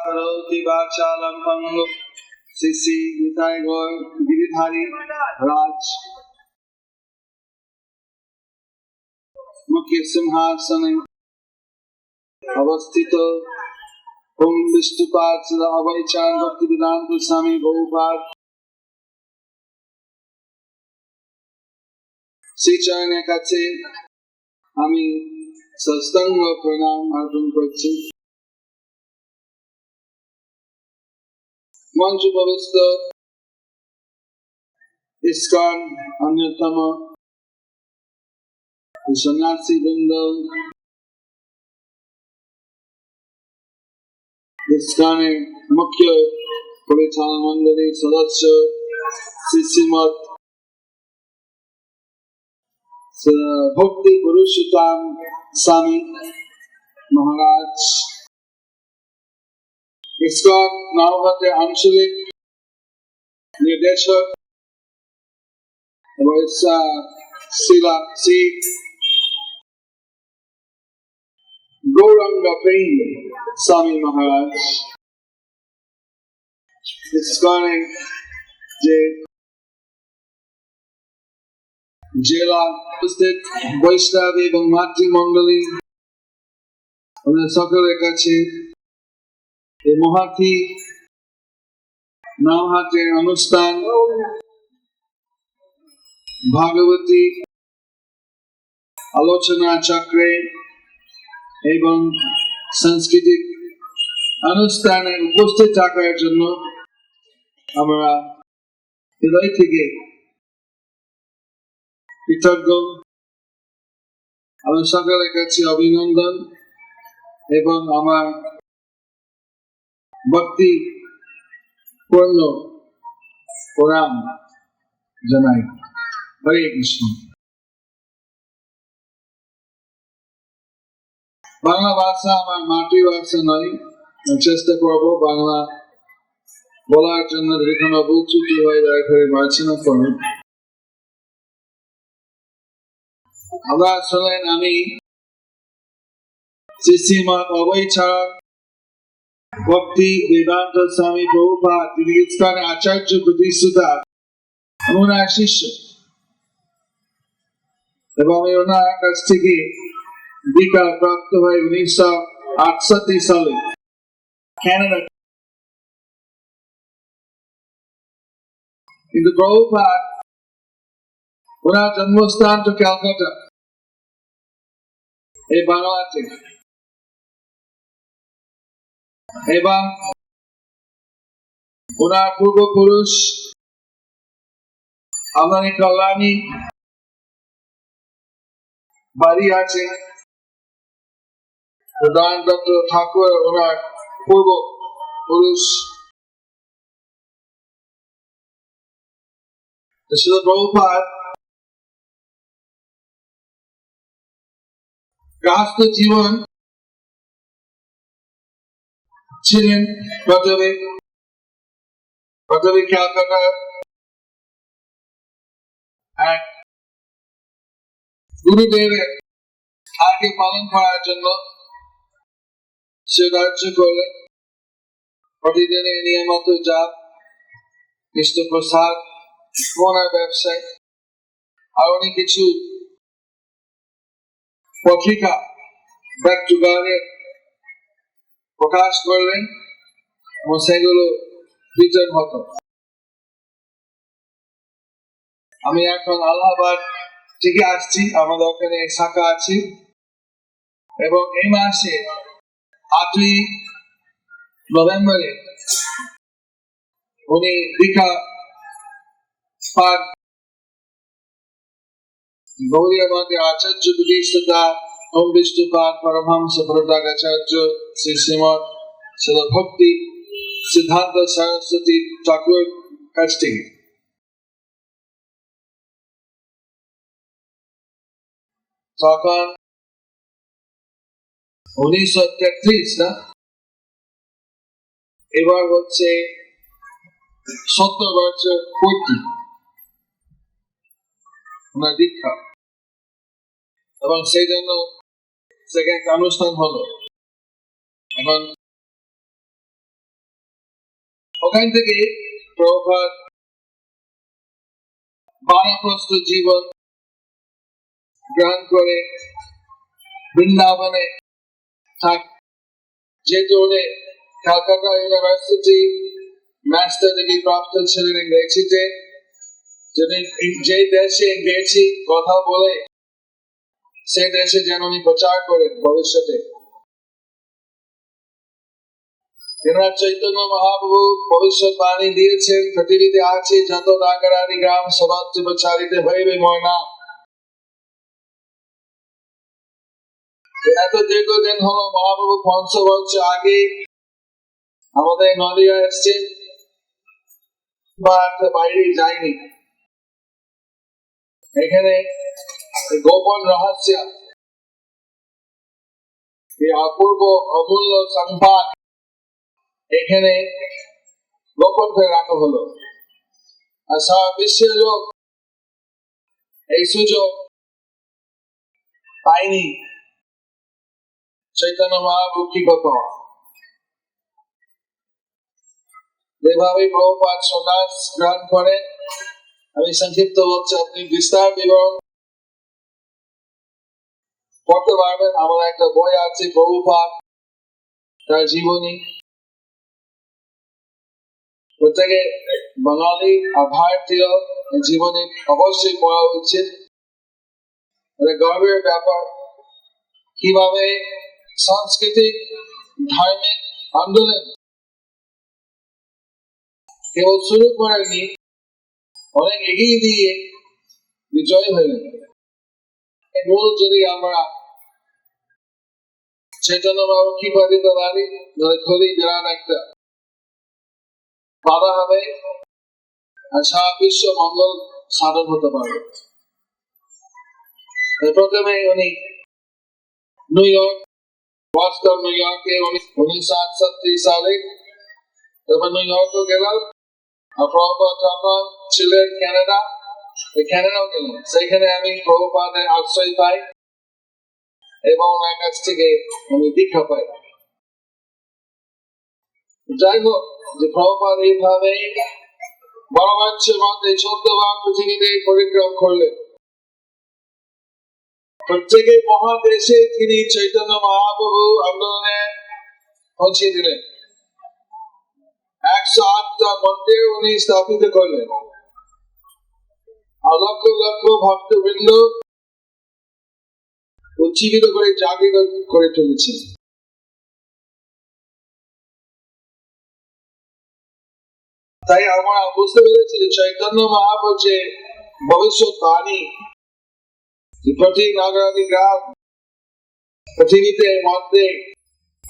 करोति वाचालं पंगु शिशि विताय गौर गिरिधारी राज मुख्य सिंहासने अवस्थित ओम विष्णुपाद सदा अवैचार भक्ति वेदांत स्वामी बहुपाद श्री चरণের কাছে আমি সস্তঙ্গ প্রণাম অর্পণ করছি। মঞ্চ উপবিষ্ট ইস্কন অন্যতম সন্ন্যাসী বৃন্দ, ইস্কনের মুখ্য পরিচালন মন্ডলীর সদস্য শ্রী শ্রীমৎ ভক্তি পুরুষোত্তম স্বামী মহারাজ, ইস্কন নবঘাটের আঞ্চলিক নির্দেশক এবং শ্রী গৌরাঙ্গ প্রেম স্বামী মহারাজ, ইস্কনের যে জেলা উপস্থিত বৈষ্ণব এবং মাতৃমণ্ডলী, সকলের কাছে এই মহাতি নবঘাটের অনুষ্ঠান ভাগবতী আলোচনা চক্রে এবং সাংস্কৃতিক অনুষ্ঠানে উপস্থিত থাকার জন্য আমরা হৃদয় থেকে কৃতজ্ঞ। আমার সকলের কাছে অভিনন্দন এবং আমার ভক্তি পূর্ণ প্রণাম জানাই। হরে কৃষ্ণ। বাংলা ভাষা আমার মাতৃভাষা নয়, চেষ্টা করবো বাংলা বলার জন্য। যদি কোনো ভুল ত্রুটি হয় দয়া করে মার্জনা করুন। আমরা শুনলেন আমি শ্রীমৎ অবৈচারক ভক্তি বেদান্ত স্বামী প্রভুপাদ, তিনি ইস্কন আচার্য প্রতিষ্ঠাতা, ওনার শিষ্য, এবং ওনার কাছ থেকে দীক্ষা প্রাপ্ত হয় 1968 সালে কানাডা। কিন্তু প্রভুপাদ ওনার জন্মস্থান তো ক্যালকাটা, এই বাংলাতে, এবং ওনার পূর্বপুরুষ আমাদের কল্যাণী বাড়ি আছে, প্রধান দত্ত ঠাকুর ওনার পূর্বপুরুষ। শ্রীল প্রভুপাদ গৃহস্থ জীবন ছিলেন প্রথমে ক্যালকাটা এক গুরুদেবের আগে পালন করার জন্য সে কার্য করলেন। প্রতিদিনের নিয়মিত জাপ, কৃষ্ণ প্রসাদ, ওনার ব্যবসায় আর অনেক কিছু পত্রিকা ব্যাক টু গার্ডের প্রকাশ করলেন এবং সেগুলো বিতরণ হতো। আমি এখন আলাহাবাদ থেকে আসছি, আমাদের ওখানে শাখা আছে, এবং এই মাসে 8ই নভেম্বরে উনি দীক্ষা পান গৌড়ীয় মঠের আচার্য প্রতিষ্ঠাতা ওম বিষ্ণুপাদ পরমহংস প্রতাপাচার্য শ্রী শ্রীমৎ শিল ভক্তি সিদ্ধান্ত সরস্বতী ঠাকুর কাছ থেকে। তখন 1933 না, এবার হচ্ছে 70 বছর পূর্তি ওনার দীক্ষা, এবং সেই জন্য সেখানে অনুষ্ঠান হলো। এখন ওখান থেকে প্রভুপাদ বানপ্রস্থ জীবন গ্রহণ করে বৃন্দাবনে থাক, যেহেতু উনি কলকাতা ইউনিভার্সিটি মাস্টার ডিগ্রি প্রাপ্ত ছিলেন ইংরেজিতে, যে দেশে ইংরেজি কথা বলে সেই দেশে যেন উনি প্রচার করেন ভবিষ্যতে। চৈতন্য মহাপ্রভু ভবিষ্যৎবাণী দিয়েছেন, পৃথিবীতে আছে যত নাগরাদি গ্রাম সমাজ প্রচারিত হইবে মোর নাম। এত দীর্ঘদিন হলো মহাপ্রভু 500 বছর আগে আমাদের নদিয়া এসছেন, বা বাইরে যায়নি। এখানে গোপন রহস্য, এই অপূর্ব অমূল্য সম্পদ এখানে গোপন করে রাখা হলো, আর সারা বিশ্বের লোক এই সুযোগ পায়নি চৈতন্য মহাপ্রভু কি কথা। যেভাবে প্রভুপাদ সন্ন্যাস গ্রহণ করে, আমি সংক্ষিপ্ত বলছি, আপনি বিস্তার বিবরণ পড়তে পারবেন। আমার একটা বই আছে প্রভুপাদ তার জীবনী, প্রত্যেকে বাঙালি আর ভারতীয় জীবনে অবশ্যই পড়া উচিত। গর্বের ব্যাপার কিভাবে সাংস্কৃতিক ধার্মিক আন্দোলন কেবল শুরু করেনি, অনেক এগিয়ে দিয়ে বিজয় হলেন। মূল যদি আমরা চৈতন্য বাবু কি দিতে পারি, খুবই বিরাট একটা বাধা হবে, আর সারা বিশ্ব মঙ্গল সাধন হতে পারবে। প্রথমে উনি নিউ ইয়র্ক বস্টন নিউ ইয়র্কে 1938 সালে তখন নিউ ইয়র্কে গেলাম। আর প্রভুপাদ তখন ছিলেন ক্যানাডাও গেলাম। সেখানে আমি প্রভুপাদের আশ্রয় পাই এবং ওনার কাছ থেকে আমি দীক্ষা পাই। যাই হোক, যে প্রভুপাদ এইভাবে 12 বছরের মধ্যে 14 বার পৃথিবীতে পরিক্রম করলেন। প্রত্যেকে মহাদেশে তিনি চৈতন্য মহাপ্রভু আন্দোলনে পৌঁছে দিলেন। 108টা মন্দির উনি স্থাপিত করলেন। আর লক্ষ লক্ষ ভক্তবৃন্দ উজ্জীবিত করে জাগৃত করে তুলেছে। তাই আমরা বুঝতে পেরেছি যে চৈতন্য মহাপ্রভু যে ভবিষ্যৎবাণী, প্রতি নাগরাদি গ্রাম পৃথিবীতে মধ্যে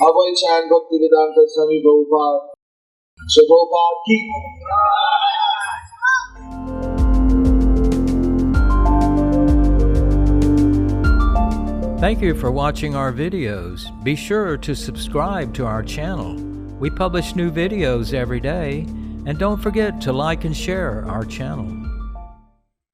অভয় চান ভক্তি বেদান্ত স্বামী প্রভুপাদ। প্রভুপাদ কি Thank you for watching our videos. Be sure to subscribe to our channel. We publish new videos every day, and don't forget to like and share our channel.